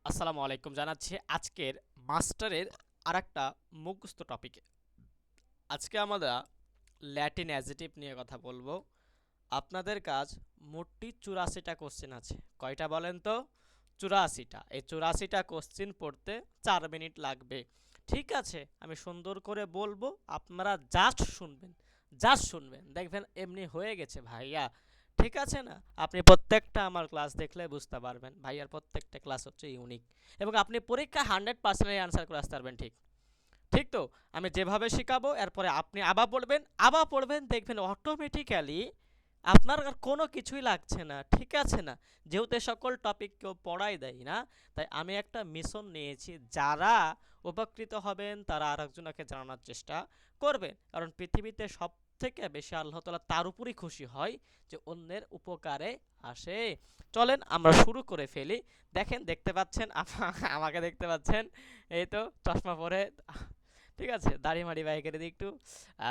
আসসালামু আলাইকুম জানাচ্ছি আজকের মাস্টারের আরেকটা মুখস্থ টপিকে। আজকে আমরা ল্যাটিন অ্যাডজেক্টিভ নিয়ে কথা বলবো। আপনাদের কাজ মোটটি 84টা কোশ্চেন আছে। কয়টা বলেন তো? 84টা। এই 84টা কোশ্চেন পড়তে 4 মিনিট লাগবে। ঠিক আছে, আমি সুন্দর করে বলবো, আপনারা জাস্ট শুনবেন, দেখবেন এমনি হয়ে গেছে ভাইয়া। ঠিক আছে না? আপনি প্রত্যেকটা আমার ক্লাস দেখলে বুঝতে পারবেন ভাইয়ার প্রত্যেকটা ক্লাস হচ্ছে ইউনিক, এবং আপনি পরীক্ষা 100% অ্যান্সার করে আসতে পারবেন। ঠিক ঠিক তো? আমি যেভাবে শেখাবো এরপরে আপনি আবার পড়বেন, দেখবেন অটোমেটিক্যালি আপনার আর কোনো কিছুই লাগছে না। ঠিক আছে না? যেহেতু এ সকল টপিক কেউ পড়াই দেয় না, তাই আমি একটা মিশন নিয়েছি, যারা উপকৃত হবেন তারা আরেকজনকে জানানোর চেষ্টা করবেন, কারণ পৃথিবীতে সব থেকে বেশি আল্লাহ তাআলা তার উপরই খুশি হয় যে অন্যের উপকারে আসে। চলেন আমরা শুরু করে ফেলি। দেখতে পাচ্ছেন আমাকে দেখতে পাচ্ছেন, এই তো চশমা পরে। ঠিক আছে, দাড়ি মাড়ি বাই করে দিই একটু।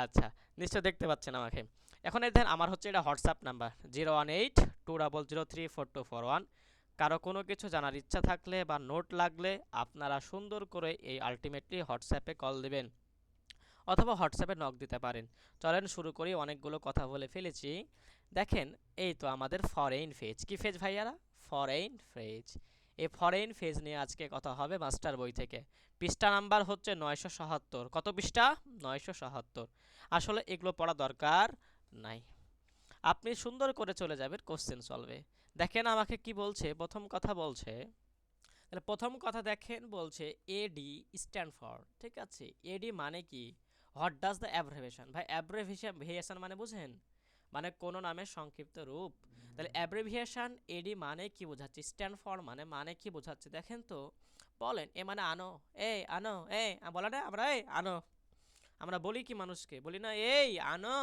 আচ্ছা, নিশ্চয় দেখতে পাচ্ছেন আমাকে। এখন এই দেখেন, আমার হচ্ছে এটা হোয়াটসঅ্যাপ নাম্বার 018 200324241। কারো কোনো কিছু জানার ইচ্ছা থাকলে বা নোট লাগলে আপনারা সুন্দর করে এই আলটিমেটলি হোয়াটসঅ্যাপে কল দিবেন অথবা হোয়াটসঅ্যাপে নক দিতে পারেন। চলেন শুরু করি, অনেকগুলো কথা বলে ফেলেছি। দেখেন, এই তো আমাদের ফরেন ফেজ। কি ফেজ ভাইয়ারা? Foreign phase. এই ফরেন ফেজ নিয়ে আজকে কথা হবে মাস্টার বই থেকে। পৃষ্ঠা নাম্বার হচ্ছে 977। কত পৃষ্ঠা? 977। আসলে এগুলো পড়া দরকার নাই, আপনি সুন্দর করে চলে যাবেন কোশ্চেন সলভে। দেখেন আমাকে কি বলছে, প্রথম কথা বলছে, তাহলে প্রথম কথা দেখেন বলছে এডি স্ট্যান্ড ফর। ঠিক আছে, এডি মানে কি? What does the abbreviation? ভাই অ্যাব্রিভিয়েশন মানে বুঝেন? মানে কোনো নামের সংক্ষিপ্ত রূপ। তাহলে অ্যাব্রিভিয়েশন এডি মানে কি বোঝাচ্ছে, স্ট্যান্ড ফর মানে কি বোঝাচ্ছে দেখেন তো। বলেন, এ মানে আনো, এই আনো, এই বলে না আমরা, এই আনো। আমরা বলি কি মানুষকে, বলি না এই আনো?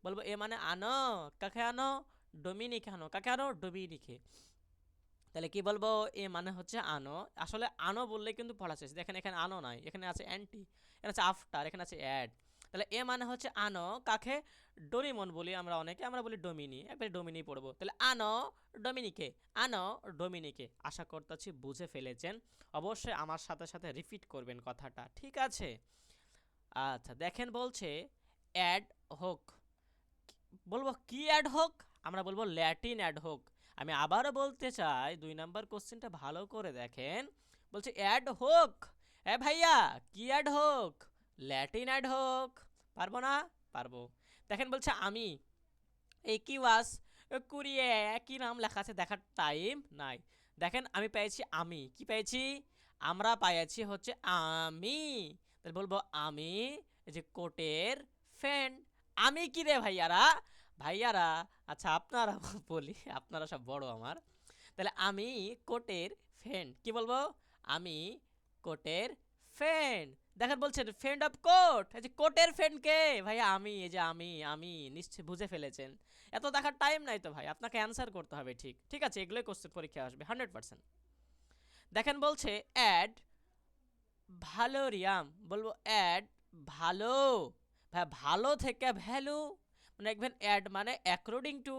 বলবো এ মানে আনো। কাকে আনো? ডোমিনিকে আনো। কাকে আনো? ডোমিনিকে। তাহলে কি বলবো? এ মানে হচ্ছে আনো। আসলে আনো বললে কিন্তু পড়া শেষ। দেখেন এখানে আনো নাই, এখানে আছে অ্যান্টি, এখানে আছে আফটার, এখানে আছে অ্যাড। তাহলে এ মানে হচ্ছে আনো কাকে? ডোরিমন বলি আমরা, অনেকে আমরা বলি ডোমিনি, একবারে ডোমিনি পড়বো। তাহলে আনো ডোমিনিকে, আনো ডোমিনিকে। আশা করতেছি বুঝে ফেলেছেন। অবশ্যই আমার সাথে সাথে রিপিট করবেন কথাটা, ঠিক আছে? আচ্ছা, দেখেন বলছে অ্যাড হোক। বলবো কি অ্যাড হোক? আমরা বলবো ল্যাটিন অ্যাড হোক। আমি আবারও বলতে চাই, 2 নম্বর কোশ্চেনটা ভালো করে দেখেন। বলছে অ্যাড হোক। এ ভাইয়া, কি অ্যাড হোক? ল্যাটিন অ্যাড হোক। পারবো না? পারবো। দেখেন বলছে আমি, এই কি ওয়াস কুরিয়ে, কি নাম লেখা আছে দেখার টাইম নাই। দেখেন আমি পেয়েছি আমি, কি পেয়েছি? আমরা পেয়েছি হচ্ছে আমি। তাহলে বলবো আমি, এই যে কোটের ফ্রেন্ড। আমি কি রে ভাইয়ারা? ভাইয়ারা, আচ্ছা আপনারা বলি, আপনারা সব বড় আমার। তাহলে আমি কোটের ফ্রেন্ড, কি বলবো? আমি কোটের ফ্রেন্ড। দেখেন বলছেন ফ্রেন্ড অফ কোট, এই যে কোটের ফ্রেন্ড কে? ভাইয়া আমি, এই যে আমি নিশ্চয় বুঝে ফেলেছেন। এত দেখার টাইম নাই তো ভাই, আপনাকে অ্যান্সার করতে হবে। ঠিক ঠিক আছে, এগুলোই কোশ্চেন পরীক্ষা আসবে 100%। দেখেন বলছে অ্যাড ভালোরিয়াম। বলবো অ্যাড ভালো। ভাই ভালো থেকে ভ্যালু, মানে দেখবেন অ্যাড মানে according to,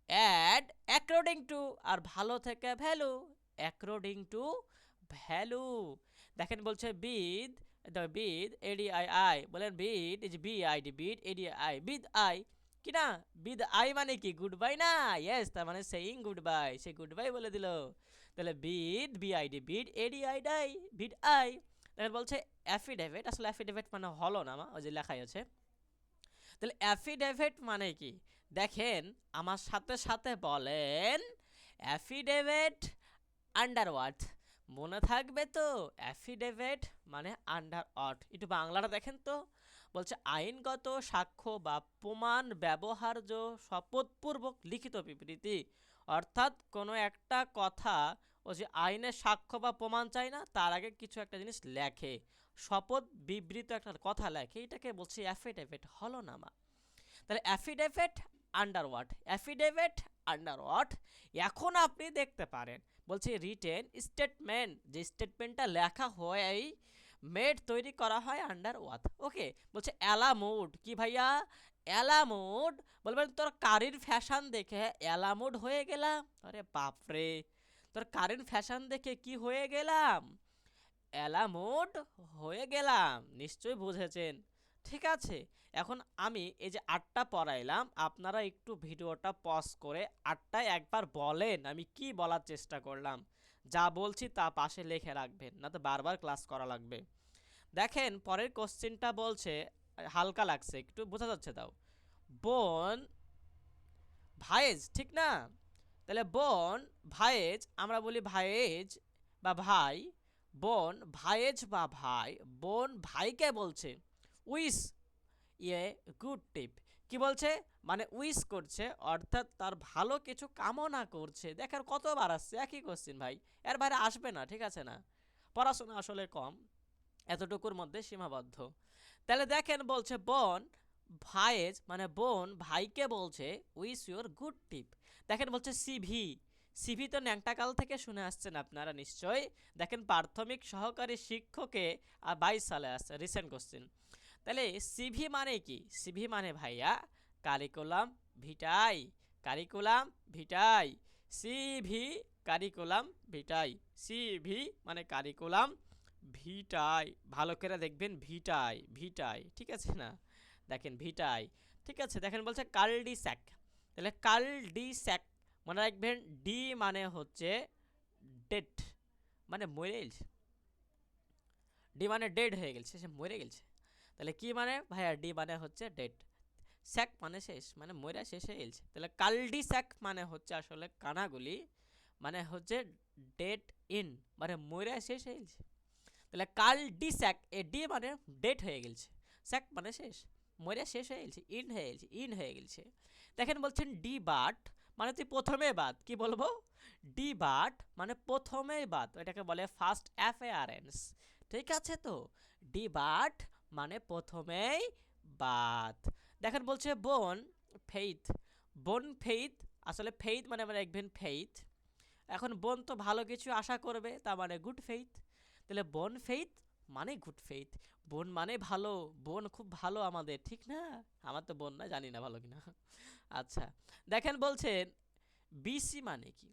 ad according to, আর ভালো থেকে ভ্যালু অ্যাকর্ডিং টু ভ্যালু। দেখেন বলছে বিদ, বিদ এডিআই আই, বলেন বিদ ইজ বিআইডি, বিদ এডিআই, বিদ আই। কি না? বিদ আই মানে কি? গুড বাই না? ইয়েস, তার মানে সেইং গুড বাই, সে গুড বাই বলে দিল। তাহলে বিড বিআইডি, বিড এডিআই ডাই, বিড আই। দেখেন বলছে অ্যাফিডেভিট। আসলে অ্যাফিডেভিট মানে হলো না, ওই যে লেখাই আছে। তাহলে অ্যাফিডেভিট মানে কি? দেখেন আমার সাথে সাথে বলেন, অ্যাফিডেভিট আন্ডার ওয়ার্থ। মনে থাকবে তো? অ্যাফিডেভিট মানে আন্ডার ওয়ার্থ। একটু বাংলাটা দেখেন তো। বলছে আইনগত সাক্ষ্য বা প্রমাণ ব্যবহার্য শপথপূর্বক লিখিত বিবৃতি। অর্থাৎ কোনো একটা কথা, ও যে আইনের সাক্ষ্য বা প্রমাণ চাই না, তার আগে কিছু একটা জিনিস লেখে, শপথ বিবৃত একটা কথা লেখে, এটাকে বলছে অ্যাফিডেভিট, হলো নামা। তাহলে affidavit under oath, affidavit under oath. এখন আপনি দেখতে পারেন বলছে রিটেন স্টেটমেন্ট, যে স্টেটমেন্টটা লেখা হয়, মেড তৈরি করা হয় আন্ডার ওয়াথ। ওকে, বলছে অ্যালামুড। কি ভাইয়া? অ্যালামুড। বলবেন তোর কারির ফ্যাশন দেখে অ্যালামুড হয়ে গেলাম? আরে বাপরে, তোর কারেন্ট ফ্যাশন দেখে কি হয়ে গেলাম, অ্যালামোড হয়ে গেলাম। নিশ্চয়ই বুঝেছেন। ঠিক আছে, এখন আমি এই যে 8টা পড়াইলাম, আপনারা একটু ভিডিওটা পজ করে 8টায় একবার বলেন আমি কি বলার চেষ্টা করলাম। যা বলছি তা পাশে লিখে রাখবেন, না তো বারবার ক্লাস করা লাগবে। দেখেন পরের কোশ্চেনটা বলছে, হালকা লাগছে একটু, বোঝা যাচ্ছে তাও। বোন ভাইজ, ঠিক না? তাহলে বোন ভাইজ, আমরা বলি ভাইজ বা ভাই। বোন ভাইজ বা ভাই, বোন ভাইকে বলছে উইস ইয়ে গুড টিপ। কি বলছে, মানে উইস করছে, অর্থাৎ তার ভালো কিছু কামনা করছে। দেখেন কতবার আসছে একই কোশ্চেন ভাই, এর বাইরে আসবে না, ঠিক আছে না? পড়াশোনা আসলে কম, এতটুকুর মধ্যে সীমাবদ্ধ। তাহলে দেখেন বলছে বোন ভাইজ, মানে বোন ভাইকে বলছে উইস ইউর গুড টিপ। দেখেন বলছে সিভি, সিভি তো ন্যাংটাকাল থেকে শুনে আসছেন আপনারা নিশ্চয়ই। দেখেন প্রাথমিক সহকারী শিক্ষকে 22 সালে আসছে, রিসেন্ট কোশ্চেন। তাহলে সিভি মানে কি, সিভি মানে ভাইয়া curriculum vitae, curriculum vitae, CV curriculum vitae, CV মানে কারিকুলাম ভিটাই। ভালো করে দেখবেন ভিটাই, ভিটাই, ঠিক আছে না? দেখেন ভিটাই, ঠিক আছে। দেখেন বলছে কার্লডি স্যাক, তাহলে কার্লডি স্যাক মনে রাখবেন, ডি মানে হচ্ছে ডেড, মানে মরে গেছে, ডি মানে ডেড হয়ে গেছে, সে মরে গেছে। তাহলে কি মানে ভাইয়া, ডি মানে হচ্ছে ডেড, স্যাক মানে শেষ, মানে মরা শেষ হয়ে গেছে। তাহলে কার্লডি স্যাক মানে হচ্ছে আসলে কানাগুলি, মানে হচ্ছে ডেড ইন, মানে মরা শেষ হয়ে গেছে। তাহলে কার্লডি স্যাক, এ ডি মানে ডেড হয়ে গেছে, স্যাক মানে শেষ, মরে শেষ হয়ে গেছে, ইন হয়ে গেছে, ইন হয়ে গেছে। দেখেন বলছেন ডি বাট, মানে তুই প্রথমে বাদ, কি বলবো, ডি বাট মানে প্রথমে বাদ, এটাকে বলে ফার্স্ট অ্যাফেয়ারেন্স। ঠিক আছে তো, ডি বাট মানে প্রথমেই বাদ। দেখেন বলছে বোন ফেইথ, বোন ফেইথ, আসলে ফেইথ মানে আমরা দেখবেন ফেইথ, এখন বোন তো ভালো কিছু আশা করবে, তার মানে গুড ফেইথ। তাহলে বোন ফেইথ মানে গুড ফেইথ, বোন মানে ভালো, বোন খুব ভালো আমাদের, ঠিক না? আমার তো বোন না, জানি না ভালো কিনা। আচ্ছা, দেখেন বলছেন বিসি মানে কি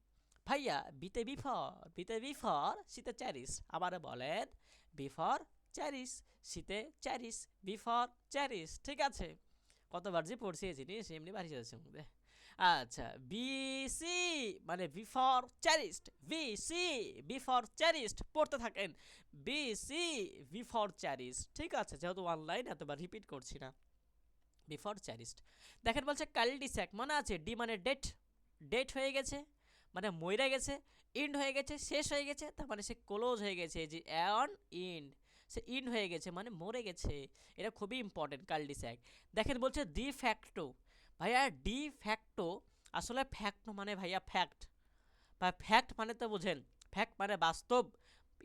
ভাইয়া, বিতে বিফর, বিতে বিফর শীতে চ্যারিস, আবার বলেন বিফর চ্যারিস, শীতে চ্যারিস, বিফর চ্যারিস, ঠিক আছে? কতবার যে পড়ছি এই জিনিস এমনি বাড়ি যাচ্ছে মধ্যে। আচ্ছা, বিসি মানে বিফর চ্যারিস্ট, বিসি বিফর চ্যারিস্ট, পড়তে থাকেন বিসি বিফর চ্যারিস্ট, ঠিক আছে? যেহেতু অনলাইন এতবার রিপিট করছি না, বিফর চ্যারিস্ট। দেখেন বলছে কালডিস্যাক, মনে আছে ডি মানে ডেট, ডেট হয়ে গেছে মানে মইরা গেছে, ইন্ড হয়ে গেছে শেষ হয়ে গেছে, তার মানে সে ক্লোজ হয়ে গেছে, যে অন ইন্ড, সে ইন হয়ে গেছে মানে মরে গেছে। এটা খুবই ইম্পর্টেন্ট কালডিস্যাক। দেখেন বলছে ডি ফ্যাক্টো, ভাইয়া ডি ফ্যাক্টো, আসলে ফ্যাক্ট মানে ভাইয়া ফ্যাক্ট, বা ফ্যাক্ট মানে তো বুঝেন, ফ্যাক্ট মানে বাস্তব,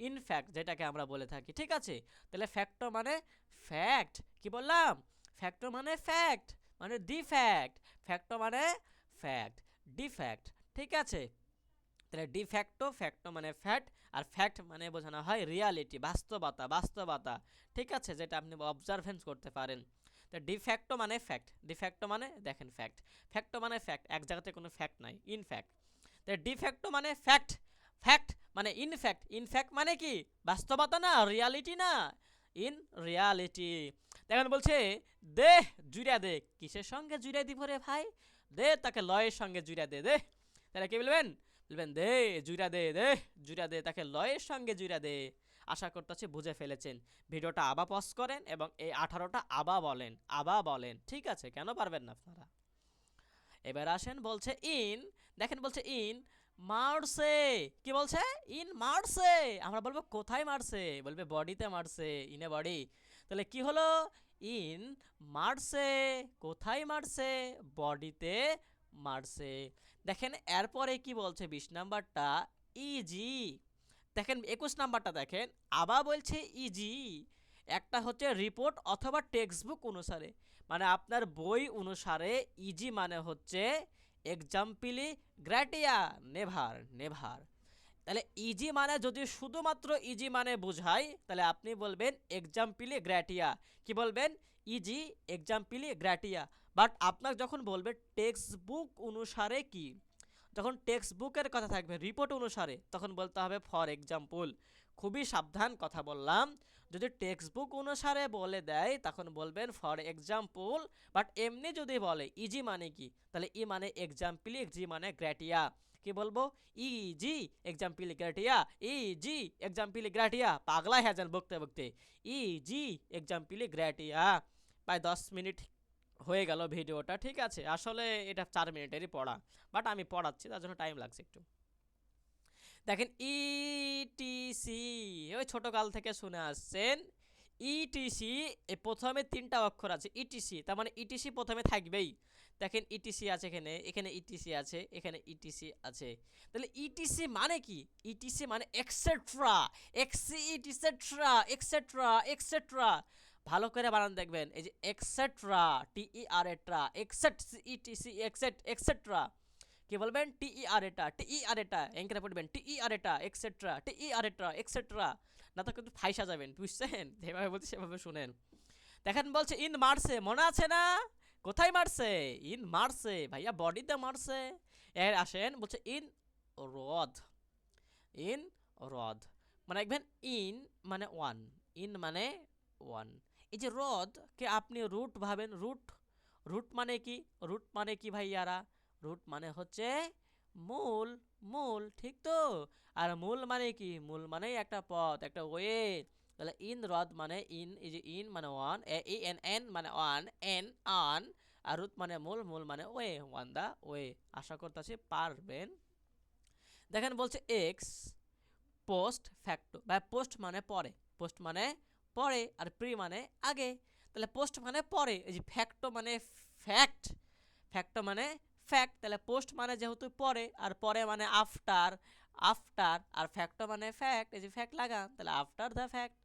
ইনফ্যাক্ট যেটাকে আমরা বলে থাকি, ঠিক আছে? তাহলে ফ্যাক্টো মানে ফ্যাক্ট, কি বললাম, ফ্যাক্টো মানে ফ্যাক্ট, মানে দি ফ্যাক্ট, ফ্যাক্টো মানে ফ্যাক্ট, ডিফ্যাক্ট, ঠিক আছে? তাহলে ডিফ্যাক্টো, ফ্যাক্টো মানে ফ্যাক্ট, আর ফ্যাক্ট মানে বোঝানো হয় রিয়ালিটি, বাস্তবতা, বাস্তবতা, ঠিক আছে? যেটা আপনি অবজারভেন্স করতে পারেন। তো ডিফ্যাক্টো মানে ফ্যাক্ট, ডিফ্যাক্টো মানে দেখেন ফ্যাক্ট, ফ্যাক্টো মানে ফ্যাক্ট, এক জায়গাতে কোনো ফ্যাক্ট নাই, ইনফ্যাক্ট। তো ডিফ্যাক্টো মানে ফ্যাক্ট, ফ্যাক্ট মানে ইনফ্যাক্ট, ইনফ্যাক্ট মানে কি বাস্তবতা না, রিয়ালিটি না, ইন রিয়ালিটি। দেখেন বলছে দে জুড়া দে, কিসের সঙ্গে জুড়ে দিব রে ভাই, দে তাকে লয়ের সঙ্গে জুড়া দে, দে, তাহলে কি বলবেন, বলবেন দে জুড়া দে, দে জুড়া দে, তাকে লয়ের সঙ্গে জুড়া দে। আশা করতেছি বুঝে ফেলেছেন। ভিডিওটা আবার পজ করেন এবং এই 18টা আবা বলেন, আবা বলেন, ঠিক আছে? কেন পারবেন না আপনারা? এবার আসেন বলছে ইন, দেখেন বলছে ইন মারছে, কি বলছে, ইন মারছে, আমরা বলবো কোথায় মারছে, বলবে বডিতে মারছে, ইনে বডি। তাহলে কি হলো, ইন মারছে, কোথায় মারছে, বডিতে মারছে। দেখেন এরপরে কি বলছে 20 নাম্বারটা, ইজি। দেখেন 21 নাম্বারটা দেখেন, আবার বলছে ইজি, একটা হচ্ছে রিপোর্ট অথবা টেক্সট বুক অনুসারে, মানে আপনার বই অনুসারে ইজি মানে হচ্ছে এক্সাম্পলি গ্র্যাটিয়া, নেভার, নেভার। তাহলে ইজি মানে যদি শুধুমাত্র ইজি মানে বোঝায়, তাহলে আপনি বলবেন এক্সাম্পলি গ্র্যাটিয়া, কি বলবেন, ইজি এক্সাম্পলি গ্র্যাটিয়া। বাট আপনার যখন বলবে টেক্সট বুক অনুসারে কি, যখন টেক্সট বুকের কথা থাকবে রিপোর্ট অনুসারে তখন বলতে হবে ফর এক্সাম্পল। খুবই সাবধান কথা বললাম, যদি টেক্সট বুক অনুসারে বলে দেয় তখন বলবেন ফর এক্সাম্পল। বাট এমনি যদি বলে ইজি মানে কি, তাহলে ই মানে এক্সাম্পলি, জি মানে গ্র্যাটিয়া। কি বলবো? EG exempli gratia, EG exempli gratia. পাগলা হয়ে যান বকতে বকতে। EG exempli gratia. প্রায় 10 মিনিট হয়ে গেল ভিডিওটা, ঠিক আছে। আসলে এটা 4 মিনিটেরই পড়া, বাট আমি পড়াচ্ছি তার জন্য টাইম লাগছে একটু। দেখেন ইটিসি, ওই ছোটকাল থেকে শুনে আসছেন ইটিসি। এই প্রথমে 3টা অক্ষর আছে ইটিসি, তার মানে ইটিসি প্রথমে থাকবেই। দেখেন ইটিসি আছে এখানে, এখানে ইটিসি আছে, এখানে ইটিসি আছে। তাহলে ইটিসি মানে কি? ইটিসি মানে এক্সেট্রা, এক্সিটিসেট্রা, এক্সেট্রা, এক্সেট্রা। ভালো করে বানান দেখবেন, এই যে এক্সেট্রা, টিইআর এট্রা, এক্সেট, ইটিসি এক্সেট, এক্সেট্রা। কি বলবেন? টিইআর এটা, টিইআর এটা, এঙ্কেরে পড়বেন টিইআর এটা এক্সেট্রা, টিইআর এটা এক্সেট্রা। না তো কিন্তু ফাইসা যাবেন, বুঝছেন? যেভাবে বলছি সেভাবে শুনেন। দেখেন বলছে ইন মারছে, মনে আছে না? কোথায় মারছে? ইন মারছে ভাইয়া, বডিতে মারছে। এর আসেন বলছে ইন রদ, ইন রদ মানে দেখবেন ইন মানে ওয়ান, ইন মানে ওয়ান। এই যে রদ কে আপনি রুট ভাবেন, রুট, রুট মানে কি? রুট মানে কি ভাইয়ারা? রুট মানে হচ্ছে মূল, মূল, ঠিক তো? আর মূল মানে কি? মূল মানে একটা পথ, একটা ওয়ে। তাহলে ইন রদ মানে ইন, এই যে ইন মানে ওয়ান, এ এন এন মানে ওয়ান, এন অন। আর রুট মানে মূল, মূল মানে ওয়ে, ওয়ান দা ওয়ে। আশা করতেছি পারবেন। দেখেন বলছে এক্স পোস্ট ফ্যাক্টো, বা পোস্ট মানে পরে, পোস্ট মানে পরে, আর প্রি মানে আগে। তাহলে পোস্ট মানে পরে, এই যে ফ্যাক্টো মানে ফ্যাক্ট, ফ্যাক্টো মানে ফ্যাক্ট। তাহলে পোস্ট মানে যেহেতু পরে, আর পরে মানে আফটার, আফটার, আর ফ্যাক্টো মানে ফ্যাক্ট, এই যে ফ্যাক্ট লাগান, তাহলে আফটার দ্য ফ্যাক্ট।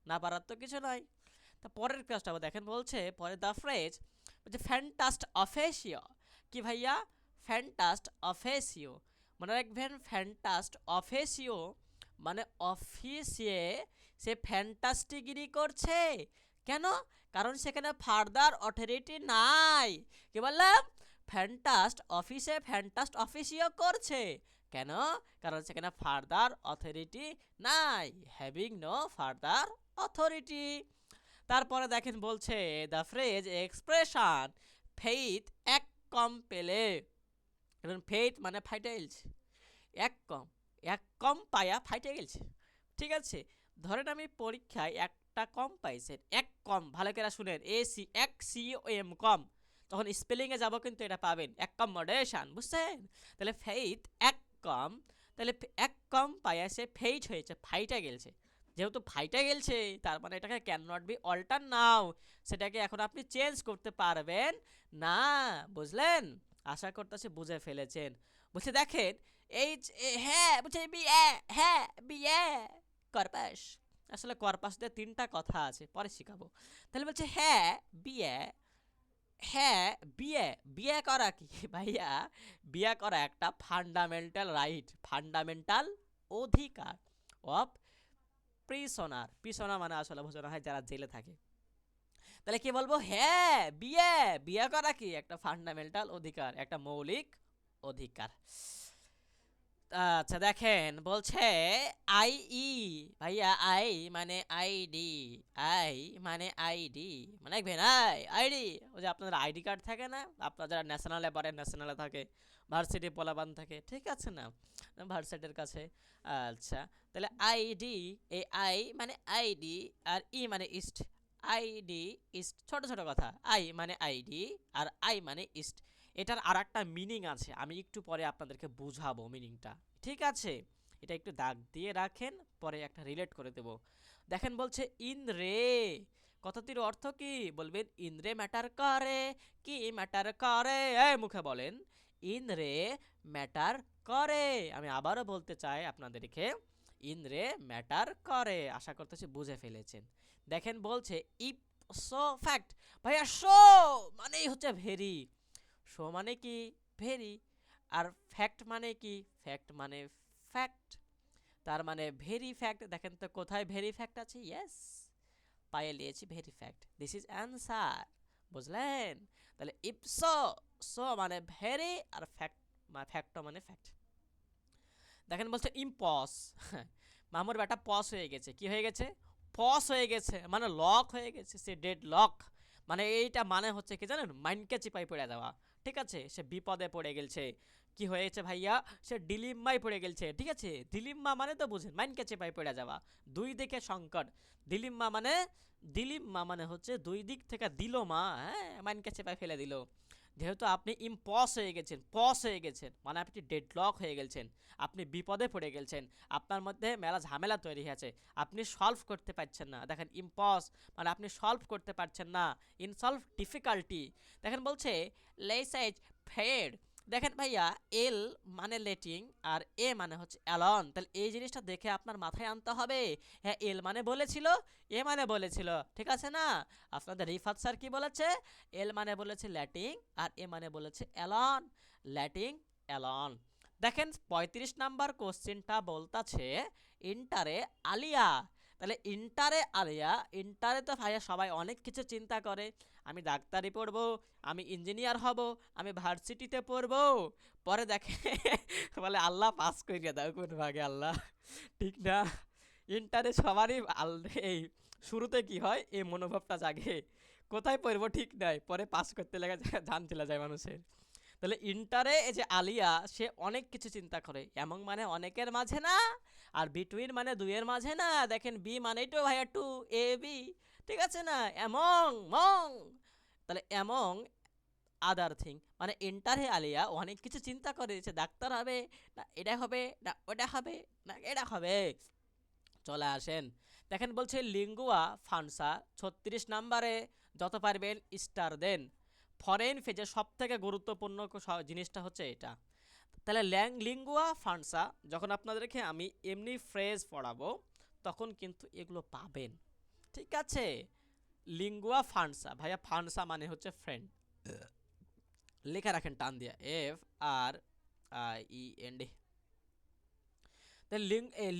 না পারার তো কিছু নয়। তা পরের কাজটা দেখেন বলছে, পরে দ্য ফ্রেজ বলছে ফ্যান্টাস্ট অফেসিও। কি ভাইয়া? ফ্যান্টাস্ট অফেসিও মনে রাখবেন, ফ্যান্টাস্ট অফেসিও মানে অফিসে সে ফ্যান্টাস্টিগিরি করছে। কেন? কারণ সেখানে ফার্দার অথরিটি নাই। কি বললাম? ফ্যান্টাস্ট অফিসে ফ্যান্টাস্ট অফিসিও করছে। কেন? কারণ সেখানে ফার্দার অথরিটি নাই, হ্যাভিং নো ফার্দার অথরিটি। তারপরে দেখেন বলছে দ্য ফ্রেজ এক্সপ্রেশন ফেইথ এক কম পেলে, এবং ফেইথ মানে ফাইটে গেলছে, এক কম, এক কম পায়া ফাইটে গেলছে, ঠিক আছে। ধরেন আমি পরীক্ষায় একটা কম পাইছেন, এক কম, ভালো করে শুনেন, এসি এক সিওএম কম, তখন স্পেলিংয়ে যাব কিন্তু এটা পাবেন অ্যাকমোডেশন, বুঝছেন? তাহলে ফেইথ এক কম, তাহলে এক কম পায়া সে ফেইট হয়েছে, ফাইটে গেলছে। যেহেতু ফাইটে গেলছে তার মানে এটাকে ক্যান নট বি অল্টার নাও, সেটাকে এখন আপনি চেঞ্জ করতে পারবেন না, বুঝলেন? আশা করতেছি বুঝে ফেলেছেন। বলছে দেখেন এইচ এ, হ্যাঁ বলছে বি এ, হ্যাঁ বি এ কর্পাস। আসলে কর্পাস দিয়ে 3টা কথা আছে, পরে শিখাবো। তাহলে বলছে হ্যাঁ বিয়ে, হ্যাঁ বিয়ে, বিয়ে করা কি ভাইয়া? বিয়ে করা একটা ফান্ডামেন্টাল রাইট, ফান্ডামেন্টাল অধিকার অফ প্রিসনার। প্রিসনার মানে আসলে বোঝানো হয় যারা জেলে থাকে। তাহলে কি বলবো? হ্যাঁ বিয়ে, বিয়ে করা কি একটা ফান্ডামেন্টাল অধিকার, একটা মৌলিক অধিকার। আচ্ছা দেখেন বলছে আই ই, ভাইয়া আই মানে আইডি, আই মানে আইডি মানে দেখবেন আইডি, ওই যে আপনাদের আইডি কার্ড থাকে না, আপনারা যারা ন্যাশনালে পড়েন, ন্যাশনালে থাকে, ভার্সিটি পোলাবান থাকে, ঠিক আছে না, ভার্সিটির কাছে। আচ্ছা তাহলে আইডি, এই আই মানে আইডি, আর ই মানে ইস্ট, আইডি ইস্ট, ছোট ছোট কথা, আই মানে আইডি আর আই মানে ইস্ট। এটার আর একটা মিনিং আছে, আমি একটু পরে আপনাদেরকে বুঝাবো মিনিংটা, ঠিক আছে। এটা একটু দাগ দিয়ে রাখেন, পরে একটা রিলেট করে দেব। দেখেন বলছে ইন রে, কথাটির অর্থ কি? বলবেন ইন রে ম্যাটার করে, কি ম্যাটার করে, এই মুখে বলেন ইন রে ম্যাটার করে। আমি আবারও বলতে চাই আপনাদেরকে, ইন রে ম্যাটার করে। আশা করতেছি বুঝে ফেলেছেন। দেখেন বলছে ইপ সো ফ্যাক্ট, ভাইয়া শো মানেই হচ্ছে ভেরি, শো মানে কি? ভেরি। আর ফ্যাক্ট মানে কি? ফ্যাক্ট মানে ফ্যাক্ট, তার মানে ভেরি ফ্যাক্ট। দেখেন তো কোথায় ভেরি ফ্যাক্ট আছে? ইয়েস, পায়ে লিয়েছি very fact, this is answer, বুঝলেন? তাহলে ইপসো, সো মানে ভেরি, আর ফ্যাক্ট ফ্যাক্টো মানে ফ্যাক্ট। দেখেন বলছে ইম্পস, মামুর বেটা পস হয়ে গেছে। কি হয়ে গেছে? পস হয়ে গেছে, মানে লক হয়ে গেছে, সে ডেড লক। মানে এইটা মানে হচ্ছে কি জানেন, মাইন্ডকে চিপাই পড়ে দেওয়া। ঠিক আছে, সে বিপদে পড়ে গেছে। কি হয়েছে ভাইয়া? সে ডিলিম্মায় পড়ে গেছে। ঠিক আছে, দিলিম্মা মানে তো বুঝেন, মাইন্ডকে চিপাই পড়ে যাওয়া, দুই দিকে সংকট। দিলিম্মা মানে, দিলিম্মা মানে হচ্ছে দুই দিক থেকে দিল মা, হ্যাঁ, মাইন্ডকে চেপাই ফেলে দিল। যেহেতু আপনি ইম্পস হয়ে গেছেন, পস হয়ে গেছেন, মানে আপনি ডেডলক হয়ে গেছেন, আপনি বিপদে পড়ে গেছেন, আপনার মধ্যে মেলা ঝামেলা তৈরি হয়েছে, আপনি সলভ করতে পারছেন না। দেখেন ইম্পস মানে আপনি সলভ করতে পারছেন না, ইনসলভ ডিফিকাল্টি। দেখেন বলছে লেসাইজ ফেড। দেখেন ভাইয়া, এল মানে লেটিং আর এ মানে হচ্ছে অ্যালন, তাহলে এই জিনিসটা দেখে আপনার মাথায় আনতে হবে। হ্যাঁ, এল মানে বলেছিল, এ মানে বলেছিল, ঠিক আছে না? আপনাদের রিফাত স্যার কি বলেছে? এল মানে বলেছে ল্যাটিং আর এ মানে বলেছে অ্যালন, ল্যাটিং অ্যালন। দেখেন 35 নাম্বার কোশ্চেনটা বলতাছে ইন্টারে আলিয়া। তাহলে ইন্টারে আলিয়া, ইন্টারে তো ভাইয়া সবাই অনেক কিছু চিন্তা করে, আমি ডাক্তারি পড়বো, আমি ইঞ্জিনিয়ার হব, আমি ভার্সিটিতে পড়বো, পরে দেখে বলে আল্লাহ পাস করিয়া দাও কোন ভাগে আল্লাহ, ঠিক না? ইন্টারে সবারই এই শুরুতে কি হয়, এই মনোভাবটা জাগে, কোথায় পড়বো ঠিক নাই, পরে পাস করতে লেগে জান চলে যায় মানুষের। তাহলে ইন্টারে এই যে আলিয়া, সে অনেক কিছু চিন্তা করে, এমন মানে অনেকের মাঝে না, আর বিটুইন মানে দুইয়ের মাঝে না। দেখেন বি মানেই তো ভাইয়া টু, এ বি, ঠিক আছে না? এমং মং, তাহলে এমং আদার থিং, মানে ইন্টারে আলিয়া অনেক কিছু চিন্তা করে, যে ডাক্তার হবে না এটা হবে না ওটা হবে না এটা হবে। চলে আসেন, দেখেন বলছে লিঙ্গুয়া ফান্সা 36 নাম্বারে, যত পারবেন স্টার দেন। ফরেন ফেজে সব থেকে গুরুত্বপূর্ণ জিনিসটা হচ্ছে এটা। তাহলে লিঙ্গুয়া ফান্সা, যখন আপনাদেরকে আমি এমনি ফ্রেজ পড়াবো তখন কিন্তু এগুলো পাবেন, ঠিক আছে? লিঙ্গুয়া ফান্সা, ভাইয়া ফান্সা মানে হচ্ছে ফ্রেন্ড, লেখা রাখেন টান দিয়া, FRIEND।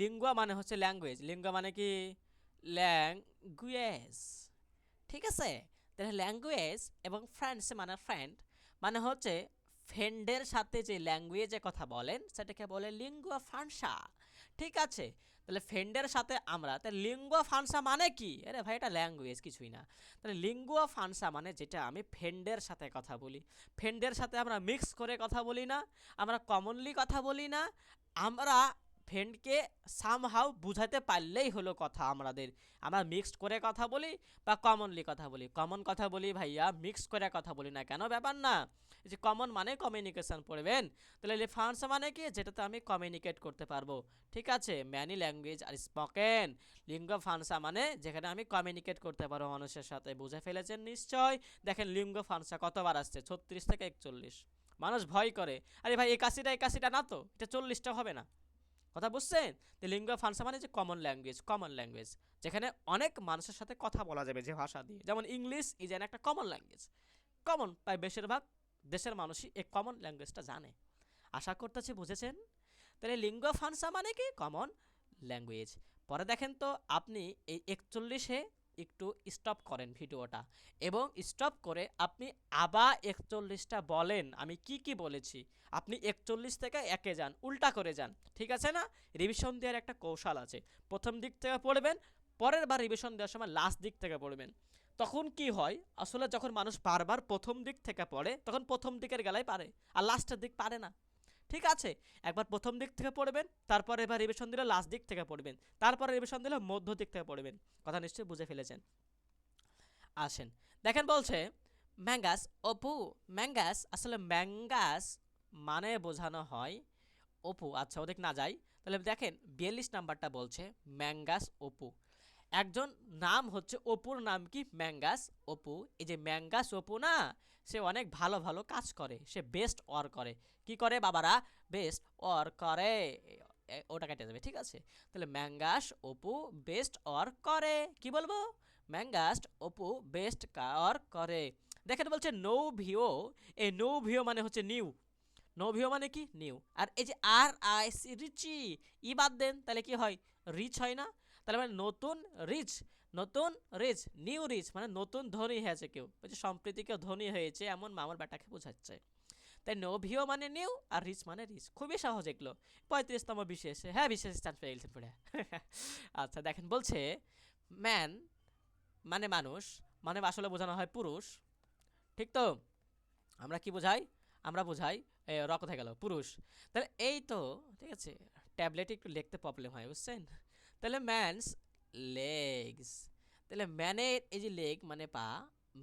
লিঙ্গুয়া মানে হচ্ছে ল্যাঙ্গুয়েজ, লিঙ্গুয়া মানে কি? ল্যাঙ্গুয়েজ, ঠিক আছে? তাহলে ল্যাঙ্গুয়েজ এবং ফ্রেন্ডস মানে ফ্রেন্ড, মানে হচ্ছে ফ্রেন্ডের সাথে যে ল্যাঙ্গুয়েজে কথা বলেন সেটাকে বলে লিঙ্গুয়া ফ্রান্সা, ঠিক আছে? তাহলে ফ্রেন্ডের সাথে আমরা, তাহলে লিঙ্গুয়া ফ্রান্সা মানে কি? আরে ভাই এটা ল্যাঙ্গুয়েজ কিছুই না। তাহলে লিঙ্গুয়া ফ্রান্সা মানে যেটা আমি ফ্রেন্ডের সাথে কথা বলি, ফ্রেন্ডের সাথে আমরা মিক্স করে কথা বলি না, আমরা কমনলি কথা বলি না, আমরা ফ্রেন্ডকে সামহাউ বুঝাতে পারলেই হলো কথা আমাদের, আমরা মিক্সড করে কথা বলি বা কমনলি কথা বলি। কমন কথা বলি ভাইয়া, মিক্স করে কথা বলি না কেন, ব্যাপার না। এই যে কমন মানে কমিউনিকেশন পড়বেন, তাহলে ফান্স মানে কি? যেটাতে আমি কমিউনিকেট করতে পারবো, ঠিক আছে? ম্যানি ল্যাঙ্গুয়েজ আর স্পোকেন। লিঙ্গুয়া ফ্রান্সা মানে যেখানে আমি কমিউনিকেট করতে পারবো মানুষের সাথে, বুঝে ফেলেছেন নিশ্চয়। দেখেন লিঙ্গুয়া ফ্রান্সা কতবার আসছে, 36 থেকে 41। মানুষ ভয় করে, আরে ভাই 81টা না তো, এটা 40টা হবে না, কথা বুঝছেন? তো লিঙ্গুয়া ফ্রান্সা মানে যে কমন ল্যাঙ্গুয়েজ, কমন ল্যাঙ্গুয়েজ যেখানে অনেক মানুষের সাথে কথা বলা যাবে যে ভাষা দিয়ে, যেমন ইংলিশ ইজ একটা কমন ল্যাঙ্গুয়েজ, কমন, প্রায় বেশিরভাগ দেশের মানুষই এই কমন ল্যাঙ্গুয়েজটা জানে। আশা করতেছি বুঝেছেন। তাহলে লিঙ্গুয়া ফ্রান্সা মানে কি? Common language. পরে দেখেন তো আপনি এই 41-এ একটু স্টপ করেন ভিডিওটা, এবং স্টপ করে আপনি আবার 41টা বলেন আমি কি কি বলেছি। আপনি 41 থেকে একে যান, উল্টা করে যান, ঠিক আছে না? রিভিশন দেওয়ার একটা কৌশল আছে, প্রথম দিক থেকে পড়বেন, পরের বার রিভিশন দেওয়ার সময় লাস্ট দিক থেকে পড়বেন। তখন কি হয়, আসলে যখন মানুষ বারবার প্রথম দিক থেকে পড়ে তখন প্রথম দিকের গেলাই পারে, আর লাস্টের দিক পারে না, ঠিক আছে? একবার প্রথম দিক থেকে পড়বেন, তারপরে এবার রিভিশন দিলে লাস্ট দিক থেকে পড়বেন, তারপরে রিভিশন দিলে মধ্য দিক থেকে পড়বেন। কথা নিশ্চয়ই বুঝে ফেলেছেন। আসেন, দেখেন বলছে ম্যাঙ্গাস অপু। ম্যাঙ্গাস আসলে ম্যাঙ্গাস মানে বোঝানো হয় অপু। আচ্ছা ওদিক না যাই, তাহলে দেখেন 42 নাম্বারটা বলছে ম্যাঙ্গাস অপু। একজন নাম হচ্ছে অপুর নাম কি? ম্যাঙ্গাস অপু। এই যে ম্যাঙ্গাস অপু না, সে অনেক ভালো ভালো কাজ করে, সে বেস্ট ওয়ার করে। কি করে বাবারা? বেস্ট ওয়ার করে। ওটা কেটে যাবে, ঠিক আছে? তাহলে ম্যাঙ্গাস অপু বেস্ট ওয়ার করে। কি বলবো? ম্যাঙ্গাস অপু বেস্ট ওয়ার করে। দেখেন বলছে নো ভিও। এই নো ভিও মানে হচ্ছে নিউ, নো ভিও মানে কি? নিউ। আর এই যে RIC রিচি, ই বাদ দেন, তাহলে কি হয়? রিচ হয় না? তাহলে মানে নতুন রিচ, নতুন রিচ, নিউ রিচ মানে নতুন ধনী হয়েছে কেউ, বলছে সম্প্রতি কেউ ধনী হয়েছে এমন মামার বেটাকে বোঝাচ্ছে। তাই নোভিও মানে নিউ আর রিচ মানে রিচ, খুবই সহজ এগুলো। 35তম বিশেষে, হ্যাঁ বিশেষ চান্স পেয়ে গেছেন পড়ে। আচ্ছা দেখেন বলছে ম্যান মানে মানুষ, মানে আসলে বোঝানো হয় পুরুষ, ঠিক তো? আমরা কি বোঝাই? আমরা বোঝাই র কোথায় গেল, পুরুষ। তাহলে এই তো, ঠিক আছে, ট্যাবলেটে একটু লিখতে প্রবলেম হয় বুঝছেন। তাহলে ম্যানস লেগস, তাহলে ম্যানের এই যে লেগ মানে পা,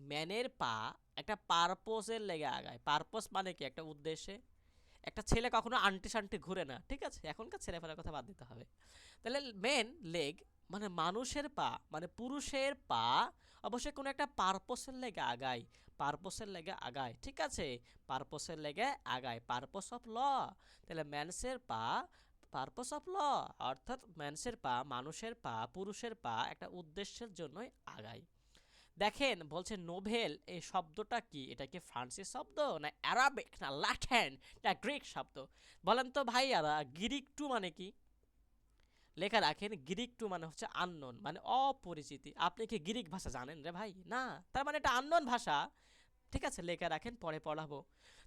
ম্যানের পা একটা পারপোসের লেগে আগায়। পারপোস মানে কি? একটা উদ্দেশ্যে। একটা ছেলে কখনো আন্টি সান্টি ঘুরে না, ঠিক আছে, এখনকার ছেলেফেলার কথা বাদ দিতে হবে। তাহলে মেন লেগ মানে মানুষের পা, মানে পুরুষের পা অবশ্যই কোনো একটা পারপোসের লেগে আগায়, পারপোসের লেগে আগায়, ঠিক আছে, পারপোসের লেগে আগায়, পারপোস অফ ল। তাহলে ম্যানসের পা পারপোস অফ ল, অর্থাৎ ম্যানসের পা, মানুষের পা, পুরুষের পা একটা উদ্দেশ্যের জন্যই আগায়। দেখেন বলছে নোভেল এই শব্দটা কি? এটা কি ফ্রান্সিস শব্দ, না অ্যারাবিক, না ল্যাটিন, না গ্রিক শব্দ? বলেন তো ভাইয়ারা, গ্রিক টু মানে কি? লেখা রাখেন, গ্রিক টু মানে হচ্ছে আননোন, মানে অপরিচিতি। আপনি কি গ্রিক ভাষা জানেন রে ভাই? না, তার মানে এটা আননোন ভাষা, ঠিক আছে, লেখা রাখেন, পরে পড়াবো।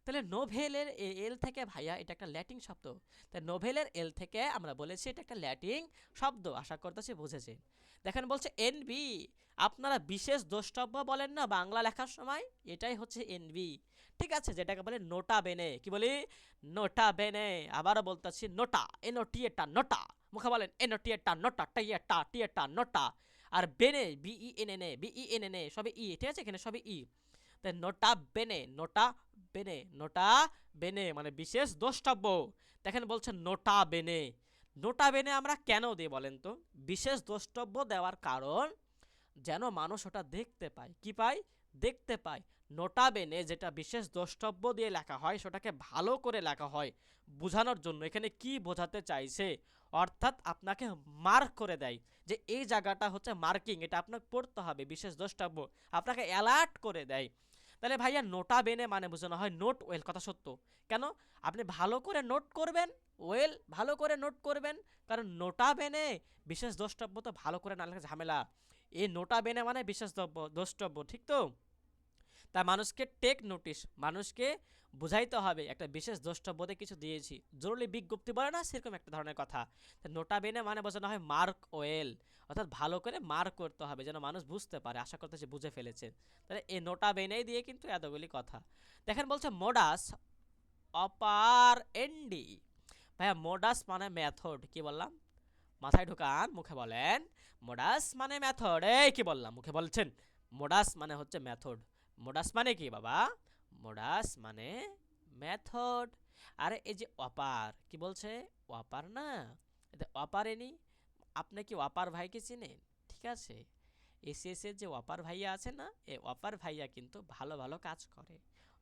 তাহলে নোভেলের এল থেকে ভাইয়া এটা একটা ল্যাটিন শব্দ। তাই নোভেলের এল থেকে আমরা বলেছি এটা একটা ল্যাটিন শব্দ, আশা করতেছি বুঝেছেন। দেখেন বলছে এনবি, আপনারা বিশেষ দ্রষ্টব্য বলেন না বাংলা লেখার সময়, এটাই হচ্ছে এনবি, ঠিক আছে, যেটাকে বলে নোটা বেনে। কি বলি? নোটা বেনে। আবারও বলতেছি নোটা, এনো টিয়েটা নোটা, মুখে বলেন এনো টিয়েটা নোটা, টিয়েটা টিয়েটা নোটা। আর বেনে B N N A, B N N A সবে ই, ঠিক আছে, এখানে সবে ই। তাই নোটা বেনে, নোটা বেনে, নোটা বেনে মানে বিশেষ দ্রষ্টব্য। দেখেন বলছেন নোটা বেনে, নোটা বেনে আমরা কেন দিই বলেন তো? বিশেষ দ্রষ্টব্য দেওয়ার কারণ যেন মানুষ ওটা দেখতে পায়। কি পায়? দেখতে পায়। নোটা বেনে যেটা বিশেষ দ্রষ্টব্য দিয়ে লেখা হয় সেটাকে ভালো করে লেখা হয় বোঝানোর জন্য। এখানে কি বোঝাতে চাইছে? অর্থাৎ আপনাকে মার্ক করে দেয় যে এই জায়গাটা হচ্ছে মার্কিং, এটা আপনাকে পড়তে হবে, বিশেষ দ্রষ্টব্য আপনাকে অ্যালার্ট করে দেয়। তাহলে ভাইয়া নোটা বেনে মানে বোঝানো হয় নোট ওয়েল, কথা সত্য। কেন? আপনি ভালো করে নোট করবেন, ওয়েল ভালো করে নোট করবেন, কারণ নোটা বেনে বিশেষ দ্রষ্টব্য তো ভালো করে না লেখা ঝামেলা। এই নোটা বেনে মানে বিশেষ দ্রষ্টব্য, ঠিক তো? তা মানুষকে টেক নোটিশ, মানুষকে বুঝাইতে হবে একটা বিশেষ দ্রষ্টব্যতে কিছু দিয়েছি, জরুরি বিজ্ঞপ্তি বলে না, সেরকম একটা ধরনের কথা। নোটা বেনে মানে বোঝানো হয় মার্ক ওয়েল, অর্থাৎ ভালো করে মার্ক করতে হবে যেন মানুষ বুঝতে পারে। আশা করতে বুঝে ফেলেছে। তাহলে এই নোটা বেনেই দিয়ে কিন্তু এতগুলি কথা। দেখেন বলছে মোডাস অপারেন্ডি। ভাইয়া মোডাস মানে মেথড, কি বললাম? মাথায় ঢুকান, মুখে বলেন। মোডাস মানে মেথড, এই কি বললাম? মুখে বলছেন। মোডাস মানে হচ্ছে মেথড। মোডাস মানে কি বাবা? মোডাস মানে মেথড। আরে এই যে অপার, কি বলছে? অপার না, এটা অপারেনি। আপনি কি অপার ভাইকে চিনেন? ঠিক আছে, এসিএস এর যে অপার ভাইয়া আছে না, এই অপার ভাইয়া কিন্তু ভালো ভালো কাজ করে,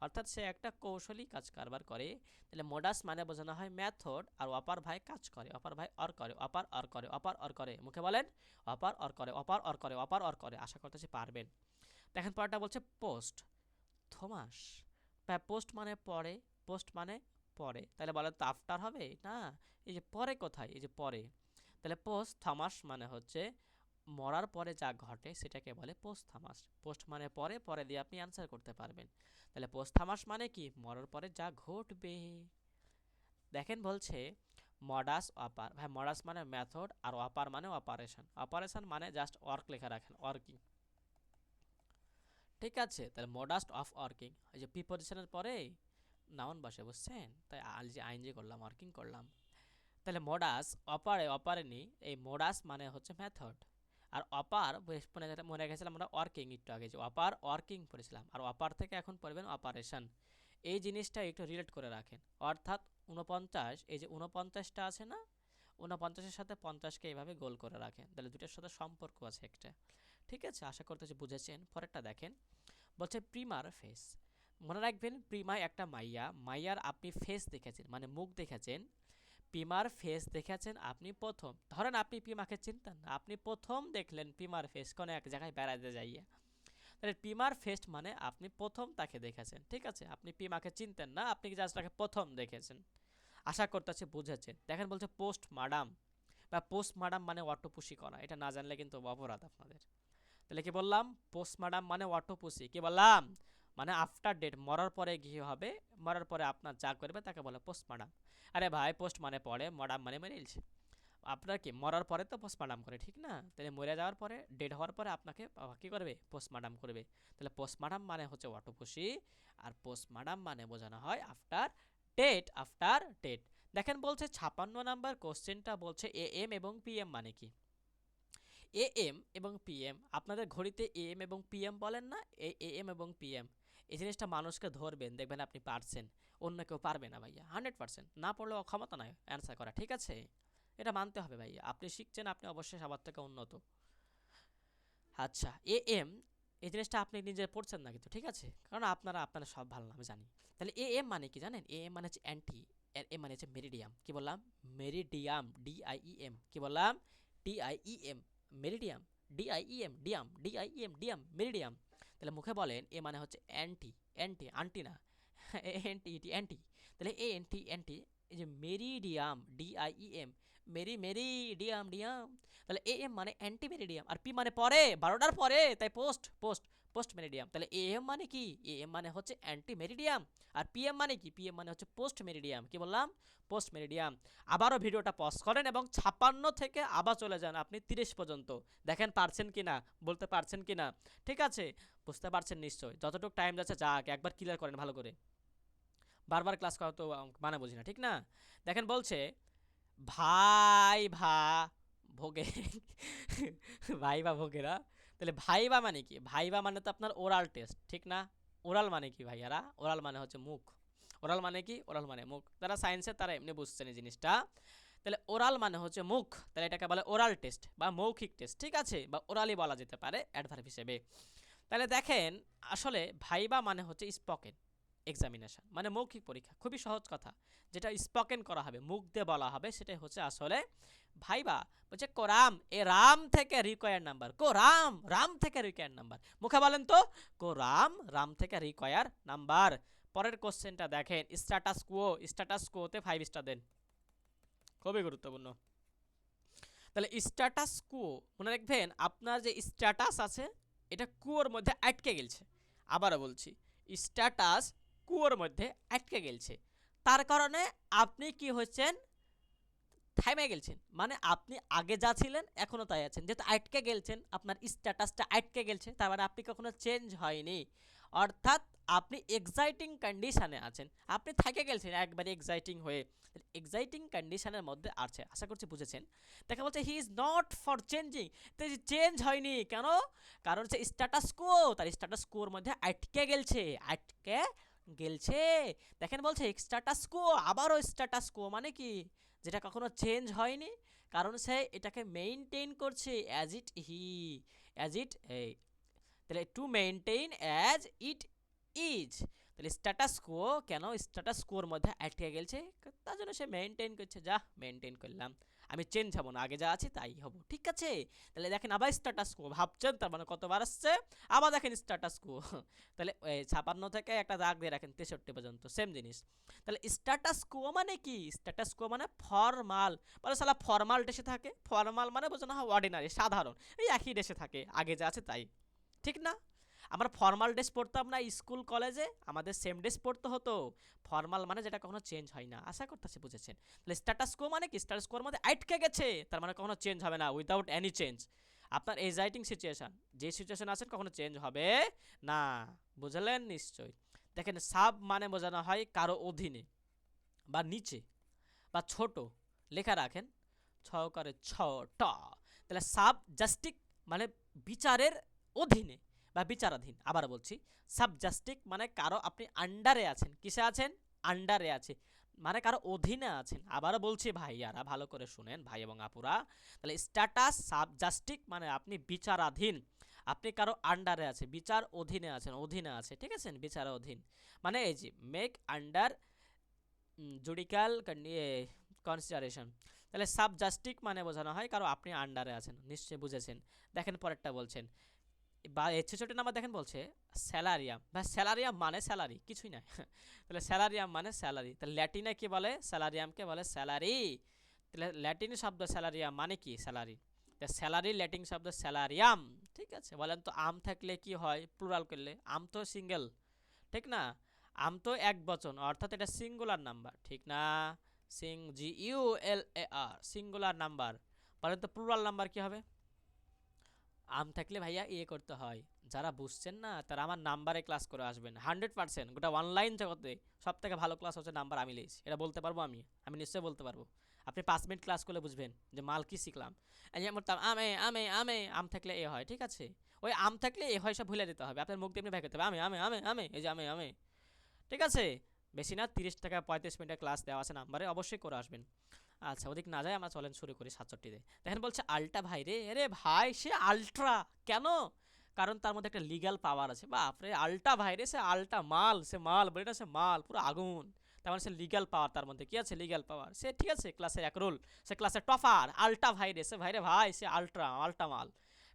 অর্থাৎ সে একটা কৌশলী কাজ কারবার করে। তাহলে মোডাস মানে বোঝানো হয় মেথড, আর অপার ভাই কাজ করে, অপার ভাই অর করে, অপার অর করে, অপার অর করে, মুখে বলেন অপার অর করে, অপার অর করে, অপার অর করে। আশা করতেছি পারবেন। দেখেন পরেরটা বলছে পোস্ট থমাস। পোস্ট মানে পরে, পোস্ট মানে পরে, তাহলে বলেন তো আফটার হবে না? এই যে পরে কোথায়? এই যে পরে। তাহলে পোস্ট থমাস মানে হচ্ছে মরার পরে যা ঘটে সেটাকে বলে পোস্ট থামাস। পোস্ট মানে পরে, পরে দিয়ে আপনি অ্যান্সার করতে পারবেন। তাহলে পোস্ট থামাস মানে কি? মরার পরে যা ঘটবে। দেখেন বলছে মডাস অপার। ভাই মডাস মানে মেথড, আর অপার মানে অপারেশন। অপারেশন মানে জাস্ট ওয়ার্ক লেখা রাখেন, ওয়ার্কিং, ঠিক আছে। তাহলে মডাস অফ ওয়ার্কিং, এই যে প্রিপোজিশনের পরে নাউন বসে, বুঝছেন? তাই আল যে আইনজি করলাম, ওয়ার্কিং করলাম। তাহলে মডাস অপারে, অপারেনি, এই মডাস মানে হচ্ছে মেথড, আর অপার মনে গেছিলাম আমরা ওয়ার্কিং একটু আগে, যে অপার ওয়ার্কিং পড়েছিলাম, আর অপার থেকে এখন পড়বেন অপারেশন। এই জিনিসটা একটু রিলেট করে রাখেন। অর্থাৎ 49, এই যে 49টা আছে না, 49-এর সাথে 50-কে এইভাবে গোল করে রাখেন, তাহলে দুটোর সাথে সম্পর্ক আছে একটা, ঠিক আছে। আশা করতেছি বুঝেছেন। পরেরটা দেখেন, বলছে প্রিমার ফেস। মনে রাখবেন প্রিমা একটা মাইয়া, মাইয়ার আপনি ফেস দেখেছেন মানে মুখ দেখেছেন, পিমার ফেস দেখেছেন আপনি প্রথম। ধরেন আপনি পিমাকে চিনতেন না, আপনি প্রথম দেখলেন পিমার ফেস কোনো এক জায়গায় বেড়াতে যাইয়া, তাহলে পিমার ফেস মানে আপনি প্রথম তাকে দেখেছেন, ঠিক আছে। আপনি পিমাকে চিনতেন না, আপনি জাস্ট তাকে প্রথম দেখেছেন। আশা করতেছে বুঝেছেন। দেখেন বলছে পোস্ট মাডাম, বা পোস্ট মাডাম মানে অটোপুসি করা, এটা না জানলে কিন্তু অপরাধ আপনাদের। তাহলে কি বললাম? পোস্ট মাডাম মানে অটোপুসি। কি বললাম? মানে আফটার ডেট, মরার পরে গিয়ে হবে, মরার পরে আপনার যা করবে তাকে বলে পোস্টমার্টাম। আরে ভাই পোস্ট মানে পরে, মর্টাম মানে মেরেইলছে। আপনার কি মরার পরে তো পোস্টমার্টাম করে, ঠিক না? তাহলে মরে যাওয়ার পরে, ডেড হওয়ার পরে আপনাকে কী করবে? পোস্টমার্টাম করবে। তাহলে পোস্টমার্টাম মানে হচ্ছে অটোপসি, আর পোস্টমার্টাম মানে বোঝানো হয় আফটার ডেট, আফটার ডেট। দেখেন বলছে 56 নাম্বার কোশ্চেনটা বলছে এ এম এবং পি এম মানে কি। এ এম এবং পি এম, আপনাদের ঘড়িতে এ এম এবং পি এম বলেন না, এ এম এবং পি এম, এই জিনিসটা মানুষকে ধরবেন, দেখবেন আপনি পারছেন, অন্য কেউ পারবে না ভাইয়া, 100%। না পড়লেও ক্ষমতা নয় অ্যান্সার করা, ঠিক আছে? এটা মানতে হবে ভাইয়া, আপনি শিখছেন, আপনি অবশ্যই সবার থেকে উন্নত। আচ্ছা, এ এম, এই জিনিসটা আপনি নিজে পড়ছেন না কিন্তু, ঠিক আছে? কারণ আপনারা সব ভালো না, আমি জানি। তাহলে এ এম মানে কি জানেন? এ এম মানে হচ্ছে অ্যান্টি, এর এম মানে হচ্ছে মেরিডিয়াম। কি বললাম? Meridiem, DIEM। কি বললাম? DIEM, meridiem. DIEM, diem, DIEM, diem, meridiem. তাহলে মুখে বলেন এ মানে হচ্ছে অ্যান্টি, অ্যান্টি, আন্টি না, অ্যান্টি, এটি অ্যান্টি। তাহলে এ অ্যান্টি, অ্যান্টি, এই যে মেরিডিয়াম, DIEM, মেরিডিয়াম, ডিয়াম। তাহলে এ এম মানে অ্যান্টি মেরিডিয়াম, আর পি মানে পরে, 12টার পরে, তাই পোস্ট, পোস্ট মেরিডিয়াম। তাহলে এ এম মানে কি? এ এম মানে হচ্ছে অ্যান্টি মেরিডিয়াম, আর পি এম মানে কি? পি এম মানে হচ্ছে পোস্ট মেরিডিয়াম। কি বললাম? Post meridiem. আবারও ভিডিওটা পজ করেন এবং 56 থেকে আবার চলে যান আপনি 30 পর্যন্ত, দেখেন পারছেন কি না, বলতে পারছেন কি না। ঠিক আছে? বুঝতে পারছেন নিশ্চয়। যতটুকু টাইম যাচ্ছে যাক, একবার ক্লিয়ার করেন ভালো করে, বারবার ক্লাস করা তো মানে বুঝি না, ঠিক না? দেখেন বলছে ভাইভা ভোগে, ভাইভা ভোগেরা। তাহলে ভাইভা মানে কি? ভাইভা মানে তো আপনার ওরাল টেস্ট, ঠিক না? ওরাল মানে কি ভাইয়ারা? ওরাল মানে হচ্ছে মুখ। ওরাল মানে কি? ওরাল মানে মুখ। যারা সায়েন্সে তারা এমনি বুঝছেন এই জিনিসটা। তাহলে ওরাল মানে হচ্ছে মুখ, তাহলে এটাকে বলে ওরাল টেস্ট বা মৌখিক টেস্ট, ঠিক আছে? বা ওরালি বলা যেতে পারে অ্যাডভার্ব হিসেবে। তাহলে দেখেন, আসলে ভাইবা মানে হচ্ছে স্পোকেন এক্সামিনেশন, মানে মৌখিক পরীক্ষা। খুবই সহজ কথা, যেটা স্পোকেন করা হবে, মুখ দিয়ে বলা হবে, সেটাই হচ্ছে আসলে ভাইবা। বলছে কোরাম, এ রাম থেকে রিকোয়ার নাম্বার। কোরাম, রাম থেকে রিকোয়ার নাম্বার। মুখে বলেন তো, কোরাম, রাম থেকে রিকোয়ার নাম্বার। পরের কোশ্চেনটা দেখেন, স্ট্যাটাস কুয়ো, স্ট্যাটাস কুয়োতে 5 স্টার দেন, খুবই গুরুত্বপূর্ণ। তাহলে স্ট্যাটাস কুয়ো মনে রাখবেন, আপনার যে স্ট্যাটাস আছে এটা কুয়োর মধ্যে আটকে গেছে। আবারও বলছি, স্ট্যাটাস কুয়োর মধ্যে আটকে গেছে, তার কারণে আপনি কি হচ্ছেন? থামে গেলছেন, মানে আপনি আগে যা ছিলেন এখনও তাই আছেন। যেহেতু আটকে গেলছেন, আপনার স্ট্যাটাসটা আটকে গেছে, তার মানে আপনি কখনো চেঞ্জ হয়নি, অর্থাৎ আপনি এক্সাইটিং কন্ডিশনে আছেন, আপনি থেকে গেছেন একবারে এক্সাইটিং হয়ে। এক্সাইটিং কন্ডিশনের মধ্যে আছে, আশা করছি বুঝেছেন। দেখা বলছে he is not for changing, তো চেঞ্জ হয়নি কেন? কারণ সে স্ট্যাটাস কো, তার স্ট্যাটাস কোর মধ্যে আটকে গেলছে, আটকে গেলছে। দেখেন বলছে স্ট্যাটাস কো, আবারও স্ট্যাটাস কো মানে কি? যেটা কখনো চেঞ্জ হয়নি, কারণ সে এটাকে মেইনটেইন করছে as it he, as it এই। তাহলে to maintain as it is. তাহলে স্ট্যাটাস কো কেন স্ট্যাটাস কোর মধ্যে আটকে গেছে? তার জন্য সে মেইনটেইন করছে, যা মেইনটেইন করলাম, আমি চেঞ্জ হব না, আগে যা আছি তাই হব, ঠিক আছে? তাহলে দেখেন আবার স্ট্যাটাস কো ভাবছেন, তার মানে কতবার আসছে, আবার দেখেন স্ট্যাটাস কো। তাহলে 56 থেকে একটা দাগ দিয়ে রাখেন 63 পর্যন্ত, সেম জিনিস। তাহলে স্ট্যাটাস কো মানে কি? স্ট্যাটাস কো মানে ফর্মাল। বলে সালা ফর্মাল ডেসে থাকে, ফর্মাল মানে বোঝানো হয় অর্ডিনারি, সাধারণ, এই একই ডেসে থাকে, আগে যা আছে তাই, ঠিক না? আমরা ফর্মাল ড্রেস পরতাম না স্কুল কলেজে, আমাদের সেম ড্রেস পরতে হতো। ফর্মাল মানে যেটা কখনো চেঞ্জ হয় না, আশা করতেছি বুঝেছেন। তাহলে স্ট্যাটাস কো মানে কি? স্ট্যাটাস কোর মধ্যে আটকে গেছে, তার মানে কখনো চেঞ্জ হবে না, উইদাউট এনি চেঞ্জ। আপনার এক্সাইটিং সিচুয়েশন, যে সিচুয়েশন আছেন কখনো চেঞ্জ হবে না, বুঝলেন নিশ্চয়। দেখেন সাব মানে বোঝানো হয় কারো অধীনে বা নিচে বা ছোট, লেখা রাখেন ছকারে ছ তাহলে সাব জাস্টিক মানে বিচারের অধীনে বা বিচারাধীন। আবার বলছি, সাবজাস্টিক মানে কারো আপনি আন্ডারে আছেন, কিসে আছেন? আন্ডারে আছে, মানে কারো অধীনে আছেন। আবারও বলছি ভাইয়ারা ভালো করে শুনেন, ভাই এবং আপুরা। তাহলে স্ট্যাটাস সাবজাস্টিক মানে আপনি বিচারাধীন, আপনি কারো আন্ডারে আছে, বিচার অধীনে আছেন, অধীনে আছে, ঠিক আছে? বিচার অধীন মানে এই যে মেক আন্ডার জুডিক্যাল কনসিডারেশন। তাহলে সাবজাস্টিক মানে বোঝানো হয় কারো আপনি আন্ডারে আছেন, নিশ্চয়ই বুঝেছেন। দেখেন পরেরটা বলছেন, বা ছেষট্টি নাম্বার দেখেন বলছে স্যালারিয়াম, বা স্যালারিয়াম মানে স্যালারি, কিছুই না। তাহলে স্যালারিয়াম মানে স্যালারি, তাহলে ল্যাটিনে কি বলে? স্যালারিয়ামকে বলে স্যালারি। তাহলে ল্যাটিন শব্দ স্যালারিয়াম মানে কি? স্যালারি। তা স্যালারি ল্যাটিন শব্দ স্যালারিয়াম, ঠিক আছে? বলেন তো আম থাকলে কি হয় প্লুরাল করলে? আম তো সিঙ্গেল, ঠিক না? আম তো এক বচন, অর্থাৎ এটা সিঙ্গুলার নাম্বার, ঠিক না? GULAR singular number. বলেন তো প্লুরাল নাম্বার কি হবে? আম থাকলে ভাইয়া করতে হয়। যারা বুঝছেন না তারা আমার নাম্বারে ক্লাস করে আসবেন 100%। গোটা অনলাইন জগতে সব থেকে ভালো ক্লাস হচ্ছে নাম্বার আমি লিয়েছি, এটা বলতে পারবো। আমি নিশ্চয়ই বলতে পারবো। আপনি 5 মিনিট ক্লাস করলে বুঝবেন যে মাল কি শিখলাম। এই যে বলতাম আমে আমে আমে, আম থাকলে হয়, ঠিক আছে? ওই আম থাকলে হয় সব ভুলে দিতে হবে, আপনার মুখ দিয়ে এমনি ভেঙে দিতে হবে আমে আমে আমে আমে, এই যে আমে আমে, ঠিক আছে? বেশি না, 30 টাকা 35 মিনিটের ক্লাস দেওয়া আছে নাম্বারে, অবশ্যই করে আসবেন। আচ্ছা ওদিক না যায়, আমরা চলেন শুরু করি 67-তে। দেখেন বলছে আলট্রা ভাই রে, আরে ভাই সে আলট্রা কেন? কারণ তার মধ্যে একটা লিগ্যাল পাওয়ার আছে। বাপরে, আলট্রা ভাই রে, সে আলট্রা মাল, সে মাল বলি না, সে মাল পুরো আগুন। তার মানে সে লিগ্যাল পাওয়ার, তার মধ্যে কি আছে? লিগ্যাল পাওয়ার। সে ঠিক আছে ক্লাসের এক রোল, সে ক্লাসের টপার। আলট্রা ভাই রে, সে ভাই রে ভাই, সে আলট্রা আলট্রা মাল।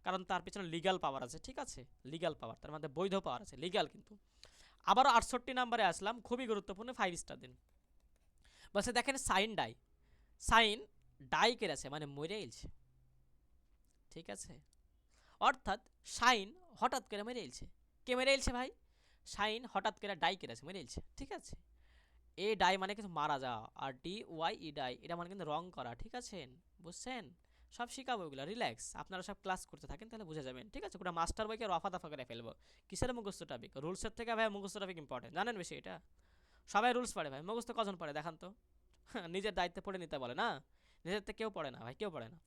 কারণ তার পিছনে লিগ্যাল পাওয়ার আছে, ঠিক আছে? লিগ্যাল পাওয়ার, তার মধ্যে বৈধ পাওয়ার আছে, লিগ্যাল কিন্তু। আবারও 68 নম্বরে আসলাম, খুবই গুরুত্বপূর্ণ, 5 স্টার দিন। বলছে দেখেন সাইন ডাই, সাইন ডাই কেড়েছে মানে মরে গেছে, ঠিক আছে? অর্থাৎ সাইন হঠাৎ করে মেরে এলছে। কে মেরে এলছে ভাই? সাইন হঠাৎ করে ডাই কেড়েছে, মেরে এলছে, ঠিক আছে? এ ডাই মানে কিন্তু মারা যাওয়া, আর DYE ডাই এটা মানে কিন্তু রং করা, ঠিক আছে? বুঝছেন? সব শিখাবো এগুলো, রিল্যাক্স। আপনারা সব ক্লাস করতে থাকেন তাহলে বুঝে যাবেন, ঠিক আছে? গোটা মাস্টার বইকে রফা দফা করে ফেলবো। কিসের মুখস্থ টপিক? রুলসের থেকে ভাই মুখস্থ টপিক ইম্পর্টেন্ট, জানেন বেশি এটা? সবাই রুলস পড়ে ভাই, মুখস্থ কজন পড়ে দেখান তো? নিজের দায়িত্বে পড়ে নিতে বলে না, নিজের থেকে কেউ পড়ে না ভাই, কেউ পড়ে না।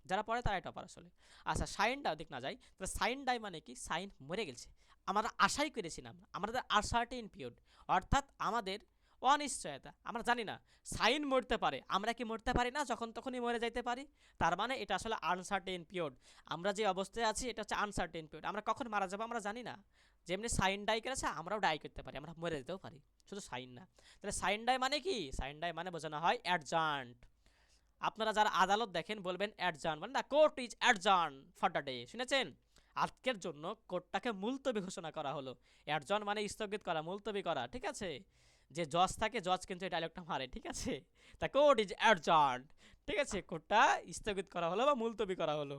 যারা পড়ে তারাই টপার আসলে। আচ্ছা সাইনটা দিক না যাই, তাহলে সাইন ডাই মানে কি? সাইন মরে গেছে। আমরা আশাই করেছিলাম, আমাদের আনসার্টেন পিরিয়ড, অর্থাৎ আমাদের অনিশ্চয়তা, আমরা জানি না সাইন মরতে পারে, আমরা কি মরতে পারি না? যখন তখনই মরে যাইতে পারি। তার মানে এটা আসলে আনসার্টেন পিরিয়ড। আমরা যে অবস্থায় আছি এটা হচ্ছে আনসার্টেন পিরিয়ড, আমরা কখন মারা যাবো আমরা জানি না। যেমনি সাইন ডাই করেছে আমরাও ডাই করতে পারি, আমরা মরে যেতেও পারি, শুধু সাইন না। তাহলে সাইন ডাই মানে কি? সাইন ডাই মানে বোঝানো হয় অ্যাডজান্ট। আপনারা যারা আদালত দেখেন বলবেন অ্যাডজার্ন, মানে না court is adjourn for the day, শুনেছেন? আজকের জন্য কোর্টটাকে মুলতবি ঘোষণা করা হলো। অ্যাডজার্ন মানে স্থগিত করা, মুলতবি করা, ঠিক আছে? যে জজ থাকে, জজ কিন্তু এই ডায়লগটা মারে, ঠিক আছে? তা কোর্ট ইজ অ্যাডজার্ন, ঠিক আছে? কোর্টটা স্থগিত করা হলো বা মুলতবি করা হলো।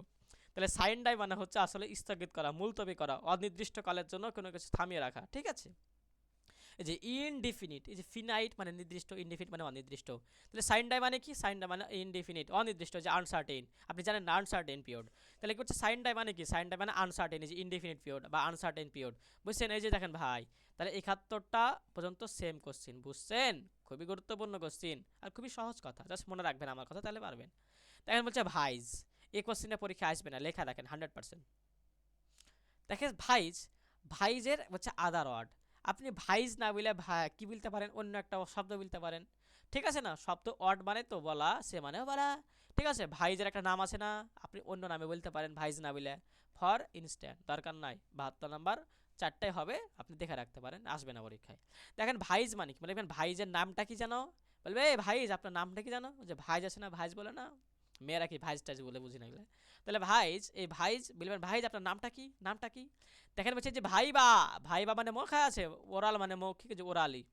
তাহলে সাইন ডাই মানে হচ্ছে আসলে স্থগিত করা, মুলতবি করা, অনির্দিষ্টকালের জন্য কোনো কিছু থামিয়ে রাখা, ঠিক আছে? এই যে ইনডিফিনিট, এই যে ফিনাইট মানে নির্দিষ্ট, ইনডিফিনিট মানে অনির্দিষ্ট। তাহলে সাইন ডাই মানে কি? সাইন ডাই মানে ইনডিফিনিট, অনির্দিষ্ট, যে আনসার্টেন। আপনি জানেন না আনসার্টেন পিরিয়ড। তাহলে কি হচ্ছে সাইন ডাই মানে কি? সাইন ডাই মানে আনসার্টেন, এই যে ইনডিফিনিট পিরিয়ড বা আনসার্টেন পিরিয়ড, বুঝছেন? এই যে দেখেন ভাই, তাহলে 71টা পর্যন্ত সেম কোশ্চিন, বুঝছেন? খুবই গুরুত্বপূর্ণ কোশ্চিন আর খুবই সহজ কথা, জাস্ট মনে রাখবেন আমার কথা, তাহলে পারবেন। দেখেন বলছে ভাইজ, এই কোশ্চিনটা পরীক্ষা আসবে না, লেখা দেখেন 100%। দেখেন ভাইজ, ভাইজের হচ্ছে আদার ওয়ার্ড। আপনি ভাইজ না বলে কি বলতে পারেন? অন্য একটা শব্দ বলতে পারেন, ঠিক আছে না? শব্দ ওয়ার্ড মানে তো বলা, সে মানেও বলা, ঠিক আছে? ভাইজের একটা নাম আছে না, আপনি অন্য নামে বলতে পারেন ভাইজ না বলে। ফর ইনস্ট্যান্ট দরকার নাই, 72 নাম্বার 4টাই হবে, আপনি দেখে রাখতে পারেন, আসবে না পরীক্ষায়। দেখেন ভাইজ মানে কি? বলবেন ভাইজের নামটা কি জানো? বলবে এই ভাইজ আপনার নামটা কি জানো? যে ভাইজ আছে না, ভাইজ বলে না, মেয়েরা কি ভাইজ টাইজ বলে, বুঝি না এগুলো। তাহলে ভাইজ, এই ভাইজ বলবেন ভাইজ আপনার নামটা কি, নামটা কি? দেখেন বলছে যে ভাইবা, ভাইবা মানে মৌখা আছে, ওরাল মানে মৌখিক, যে ওরালি।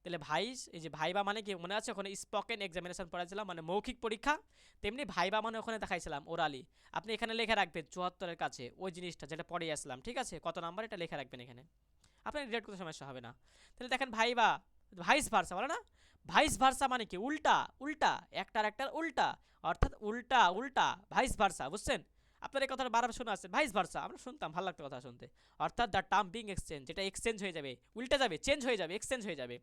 তাহলে ভাইস, এই যে ভাইবা মানে কি মনে আছে? ওখানে স্পোকেন এক্সামিনেশন পড়াইছিলাম, মানে মৌখিক পরীক্ষা, তেমনি ভাইবা মানে ওখানে দেখাইছিলাম ওরালি। আপনি এখানে লেখা রাখবেন 74-এর কাছে ওই জিনিসটা যেটা পড়ে আসলাম, ঠিক আছে? কত নাম্বার এটা লেখা রাখবেন এখানে, আপনার রিলেট করতে সমস্যা হবে না। তাহলে দেখেন ভাইবা, ভাইস ভার্সা বলে না? ভাইস ভার্সা মানে কি? উল্টা, উল্টা, একটার একটার উল্টা, অর্থাৎ উল্টা উল্টা, ভাইস ভার্সা, বুঝছেন? আপনার এই কথাটা বারবার শোনা আছে, ভাইস ভার্সা, আমরা শুনতাম, ভালো লাগতো কথা শুনতে। অর্থাৎ দ্য টার্ম বিং এক্সচেঞ্জ, যেটা এক্সচেঞ্জ হয়ে যাবে, উল্টে যাবে, চেঞ্জ হয়ে যাবে, এক্সচেঞ্জ হয়ে যাবে,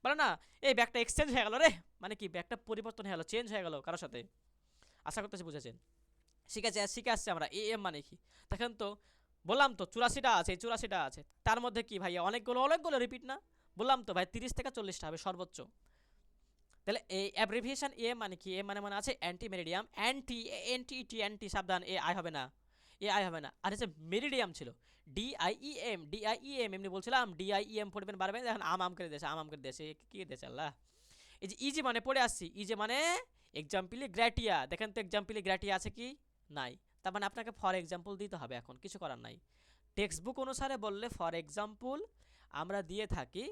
বলে না? এই ব্যাগটা এক্সচেঞ্জ হয়ে গেল রে, মানে কি ব্যাগটা পরিবর্তন হয়ে গেল, চেঞ্জ হয়ে গেল কারোর সাথে। আশা করতেছি বুঝেছেন। শিখে আসছে আমরা এম মানে কি। দেখেন তো, বললাম তো 84টা আছে, 84টা আছে, তার মধ্যে কি ভাইয়া অনেকগুলো অনেকগুলো রিপিট না? বললাম তো ভাই 30 থেকে 40টা হবে সর্বোচ্চ। তাহলে এই অ্যাব্রিভিয়েশন এ মানে কি? এ মানে আছে anti meridiem, anti, N T anti, সাবধান, এ আই হবে না, এ আই হবে না। আর হচ্ছে মেরিডিয়াম ছিল DIEM, DIEM, এমনি বলছিলাম DIEM পড়বেন বারবার, এখন আম করে দেশে, আম করে দেশে, কি দেশে আল্লাহ। এই যে ইজি মানে পড়ে আসছি, ইজি মানে এক্সাম্পলি গ্র্যাটিয়া, দেখেন তো এক্সাম্পলি গ্র্যাটিয়া আছে কি? নাই। তার মানে আপনাকে ফর এক্সাম্পল দিতে হবে, এখন কিছু করার নাই। টেক্সট বুক অনুসারে বললে ফর এক্সাম্পল আমরা দিয়ে থাকি,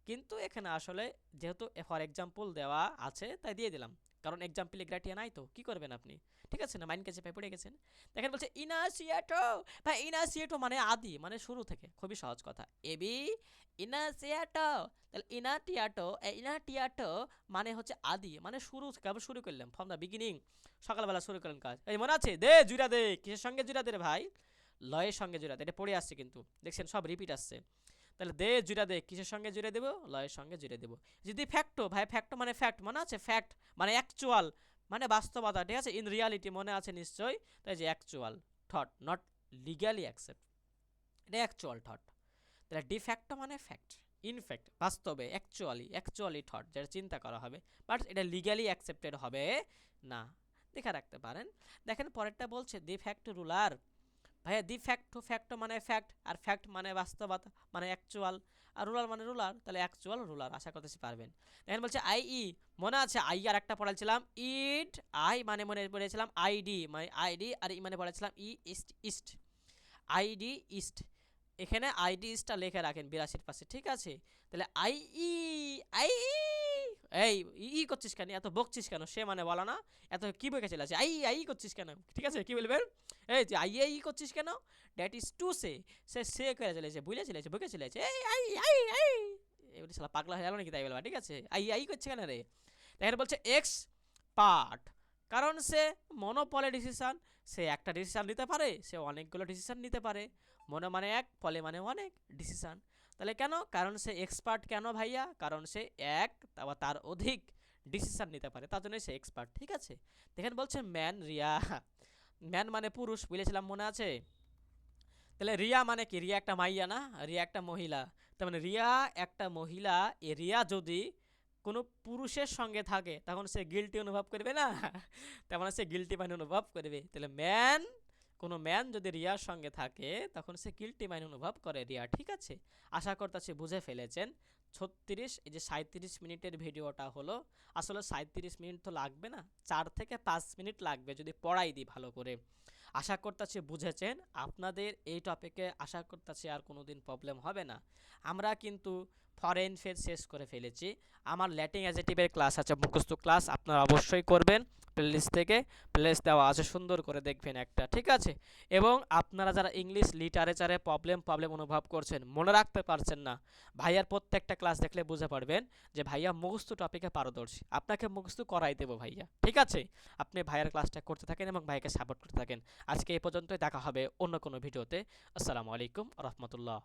কিন্তু এখানে আসলে যেহেতু ফর এক্সাম্পল দেওয়া আছে তাই দিয়ে দিলাম। কারণ এক্সাম্পল গ্রাটিয়া নাই তো কি করবেন আপনি, ঠিক আছে না, মাইন্ড কাছে পড়ে গেছেন। দেখেন বলছে ইনাসিয়েটো, ভাই ইনাসিয়েটো মানে আদি, মানে শুরু থেকে, খুবই সহজ কথা। এবি ইনাসিয়েটো, তাহলে ইনাটিয়াটো, ইনাটিয়াটো মানে হচ্ছে আদি, মানে শুরু থেকে আবার শুরু করলাম ফ্রম দ্য বিগিনিং, সকালবেলা শুরু করলেন কাজ। এই মনে আছে, দে জুড়া দে, কিসের সঙ্গে জুড়া দে রে ভাই, লয়ের সঙ্গে জুড়া দে, এটা পড়ে আসছে কিন্তু দেখছেন সব রিপিট আসছে। তাহলে দে জুড়া দে, কিসের সঙ্গে জুড়ে দেবো, লয়ের সঙ্গে জুড়ে দেবো। যদি ফ্যাক্টো, ভাই ফ্যাক্টো মানে ফ্যাক্ট, মনে আছে, ফ্যাক্ট মানে অ্যাকচুয়াল, মানে বাস্তবতা, ঠিক আছে, ইন রিয়ালিটি মনে আছে নিশ্চয়ই, তাই যে actual thought, not legally accept, এটা অ্যাকচুয়াল থট। তাহলে ডিফ্যাক্টো মানে ফ্যাক্ট, ইনফ্যাক্ট বাস্তবে, অ্যাকচুয়ালি থট, যেটা চিন্তা করা হবে, বাট এটা লিগালি অ্যাকসেপ্টেড হবে না, দেখে রাখতে পারেন। দেখেন পরেরটা বলছে দি ফ্যাক্ট রুলার, ভাইয়া দি ফ্যাক্ট, ফ্যাক্ট মানে ফ্যাক্ট, আর ফ্যাক্ট মানে বাস্তবতা মানে অ্যাকচুয়াল, আর রুলার মানে রুলার, তাহলে অ্যাকচুয়াল রুলার, আশা করতেছি পারবেন। দেখেন বলছে আই ই, মনে আছে আই আর একটা পড়াইছিলাম ইট, আই মানে মনে পড়েছিলাম আইডি, মানে আইডি, আর ই মানে পড়েছিলাম ই ইস্ট, ইস্ট আইডি ইস্ট, এখানে আইডি ইস্টটা লিখে রাখেন 82 পাশে, ঠিক আছে। তাহলে আই ই, আই এই ই করছিস কেন, এত বকছিস কেন, সে মানে বলা না, এত কি বকে চলে আছে, আই করছিস কেন, ঠিক আছে, কি বলবেন, এই যে আই করছিস কেন, দ্যাট ইজ টু সে করে চলেছে, বুঝলে চলেছে, বকে চলেছে, এই আই এবারে শালা পাগলা হয়ে গেল নাকি তাই বলবা, ঠিক আছে, আই করছে কেন রে। দেখেন বলছে এক্স পার্ট, কারণ সে মনোপলে ডিসিশন, সে একটা ডিসিশন নিতে পারে, সে অনেকগুলো ডিসিশন নিতে পারে, মনো মানে এক, পলে মানে অনেক, ডিসিশন, তাহলে কেন, কারণ সে এক্সপার্ট, কেন ভাইয়া, কারণ সে এক বা তার অধিক ডিসিশন নিতে পারে, তার জন্য সে এক্সপার্ট, ঠিক আছে। দেখেন বলছে ম্যান রিয়া, ম্যান মানে পুরুষ বলেছিলাম মনে আছে, তাহলে রিয়া মানে কি, রিয়া একটা মাইয়া না, রিয়া একটা মহিলা, তার মানে রিয়া একটা মহিলা, এ রিয়া যদি কোনো পুরুষের সঙ্গে থাকে তখন সে গিল্টি অনুভব করবে না, তার মানে সে গিল্টি মাইন অনুভব করবে। তাহলে ম্যান, কোনো ম্যান যদি রিয়ার সঙ্গে থাকে তখন সে গিল্টি মাইন অনুভব করে রিয়া, ঠিক আছে। আশা করতেছি বুঝে ফেলেছেন। 36, এই যে 37 মিনিটের ভিডিওটা হলো, আসলে 37 মিনিট তো লাগবে না, 4 থেকে 5 মিনিট লাগবে যদি পড়াই দিই ভালো করে। আশা করতেছি বুঝেছেন। আপনাদের এই টপিকে আশা করতেছি আর কোনো দিন প্রবলেম হবে না। আমরা কিন্তু ফরেন ফের শেষ করে ফেলেছি। আমার ল্যাটিন অ্যাডজেক্টিভের ক্লাস আছে, মুখস্থ ক্লাস, আপনারা অবশ্যই করবেন। প্লেলিস্ট থেকে প্লেলিস্ট দেওয়া আছে, সুন্দর করে দেখবেন একটা, ঠিক আছে। এবং আপনারা যারা ইংলিশ লিটারেচারে প্রবলেম অনুভব করছেন, মনে রাখতে পারছেন না, ভাইয়ার প্রত্যেকটা ক্লাস দেখলে বুঝে পারবেন যে ভাইয়া মুখস্থ টপিকে পারদর্শী, আপনাকে মুখস্থ করাই দেবো ভাইয়া, ঠিক আছে। আপনি ভাইয়ার ক্লাসটা করতে থাকেন এবং ভাইকে সাপোর্ট করতে থাকেন। আজকে এই পর্যন্তই, দেখা হবে অন্য কোনো ভিডিওতে। আসসালামু আলাইকুম রহমতুল্লাহ।